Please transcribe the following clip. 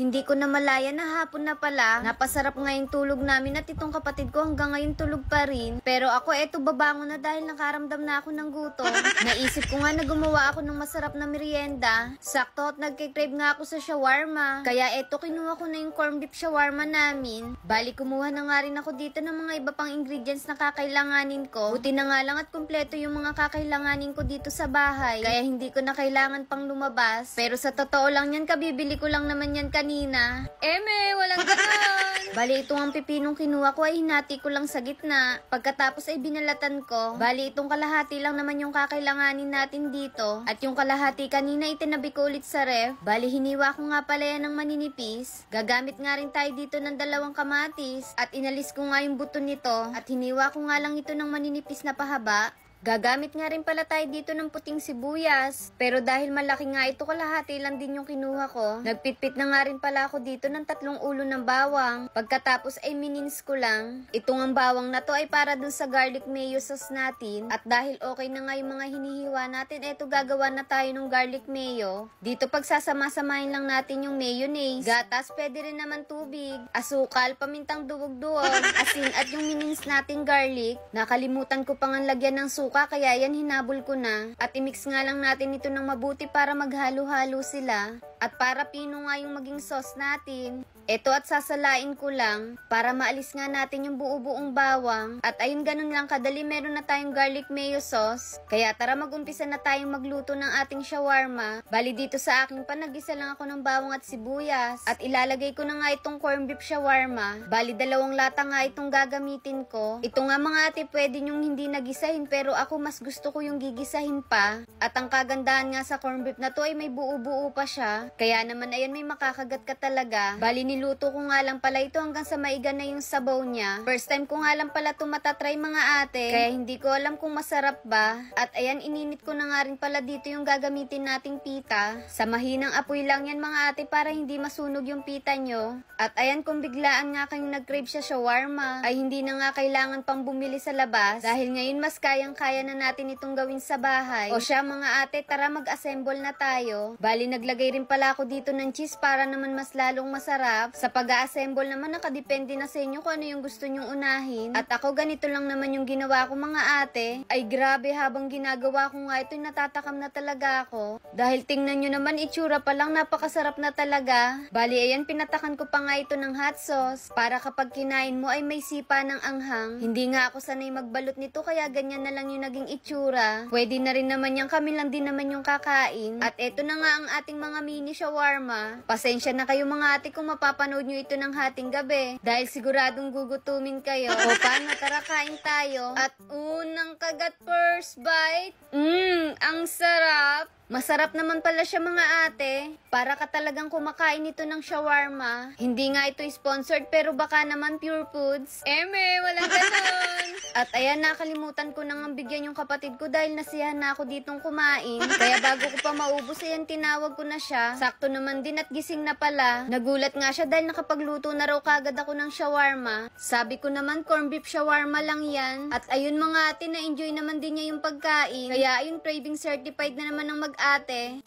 Hindi ko na malaya na hapon na pala. Napasarap nga yung tulog namin at itong kapatid ko hanggang ngayon tulog pa rin. Pero ako eto babangon na dahil nakaramdam na ako ng gutom. Naisip ko nga na gumawa ako ng masarap na merienda. Sakto at nagkikrave nga ako sa shawarma. Kaya eto kinuha ko na yung corned beef shawarma namin. Bali kumuha na nga rin ako dito ng mga iba pang ingredients na kakailanganin ko. Buti na nga lang at kumpleto yung mga kakailanganin ko dito sa bahay. Kaya hindi ko na kailangan pang lumabas. Pero sa totoo lang yan, kabibili ko lang naman yan kanina. Walang ganon. Bali, itong ang pipinong kinuha ko ay hinati ko lang sa gitna. Pagkatapos ay binalatan ko. Bali, itong kalahati lang naman yung kakailanganin natin dito. At yung kalahati kanina itinabi ko ulit sa ref. Bali, hiniwa ko nga pala yan ng maninipis. Gagamit nga rin tayo dito ng 2 kamatis. At inalis ko nga yung buto nito. At hiniwa ko nga lang ito ng maninipis na pahaba. Gagamit nga rin pala tayo dito ng puting sibuyas. Pero dahil malaki nga ito, kalahati lang din yung kinuha ko. Nagpitpit na nga rin pala ako dito ng 3 ulo ng bawang. Pagkatapos ay minins ko lang. Itong ang bawang na to ay para dun sa garlic mayo sauce natin. At dahil okay na nga yung mga hinihiwa natin, eto gagawa na tayo ng garlic mayo. Dito pagsasama-samahin lang natin yung mayonnaise. Gatas, pwede rin naman tubig. Asukal, pamintang duwag-duwag. Asin at yung minins natin garlic. Nakalimutan ko pang lagyan ng suka. Kaya yan hinabol ko na. At i-mix nga lang natin ito ng mabuti para maghalo-halo sila. At para pino nga yung maging sauce natin. Ito at sasalain ko lang para maalis nga natin yung buo-buong bawang. At ayun, ganun lang kadali, meron na tayong garlic mayo sauce. Kaya tara mag-umpisa na tayong magluto ng ating shawarma. Bali dito sa aking panagisa lang ako ng bawang at sibuyas. At ilalagay ko na nga itong corned beef shawarma. Bali 2 lata nga itong gagamitin ko. Ito nga mga ate, pwede nyong hindi nagisahin, pero ako mas gusto ko yung gigisahin pa. At ang kagandahan nga sa corned beef na to ay may buo-buo pa siya. Kaya naman ayan, may makakagat ka talaga. Bali niluto ko nga lang pala ito hanggang sa maiga na yung sabaw niya. First time ko nga lang pala ito matatry mga ate. Kaya hindi ko alam kung masarap ba. At ayan, ininit ko na nga rin pala dito yung gagamitin nating pita. Sa mahinang apoy lang yan mga ate para hindi masunog yung pita nyo. At ayan, kung biglaan nga kayong nag-crave sa shawarma, ay hindi na nga kailangan pang bumili sa labas. Dahil ngayon mas kayang-kaya na natin itong gawin sa bahay. O siya mga ate, tara mag-assemble na tayo. Bali naglagay rin pala ako dito ng cheese para naman mas lalong masarap. Sa pag-a-assemble naman, nakadepende na sa inyo kung ano yung gusto nyong unahin. At ako, ganito lang naman yung ginawa ko mga ate. Ay grabe, habang ginagawa ko nga ito, natatakam na talaga ako. Dahil tingnan nyo naman, itsura pa lang, napakasarap na talaga. Bali, ayan, pinatakan ko pa nga ito ng hot sauce. Para kapag kinain mo ay may sipa ng anghang. Hindi nga ako sanay magbalot nito, kaya ganyan na lang yung naging itsura. Pwede na rin naman yan, kami lang din naman yung kakain. At eto na nga ang ating mga mini shawarma. Pasensya na kayo mga ate kung mapapanood nyo ito ng hating gabi. Dahil siguradong gugutumin kayo. O paano, tara kain tayo. At unang kagat, first bite. Ang sarap. Masarap naman pala siya mga ate. Para ka talagang kumakain ito ng shawarma. Hindi nga ito sponsored, pero baka naman Pure Foods. Walang ganon. At ayan, nakalimutan ko nang bigyan yung kapatid ko dahil nasiyahan na ako ditong kumain. Kaya bago ko pa maubos, ayan, tinawag ko na siya. Sakto naman din at gising na pala. Nagulat nga siya dahil nakapagluto na raw kagad ako ng shawarma. Sabi ko naman, corned beef shawarma lang yan. At ayun mga ate, na-enjoy naman din niya yung pagkain. Kaya ayun, craving certified na naman ng mag-ate.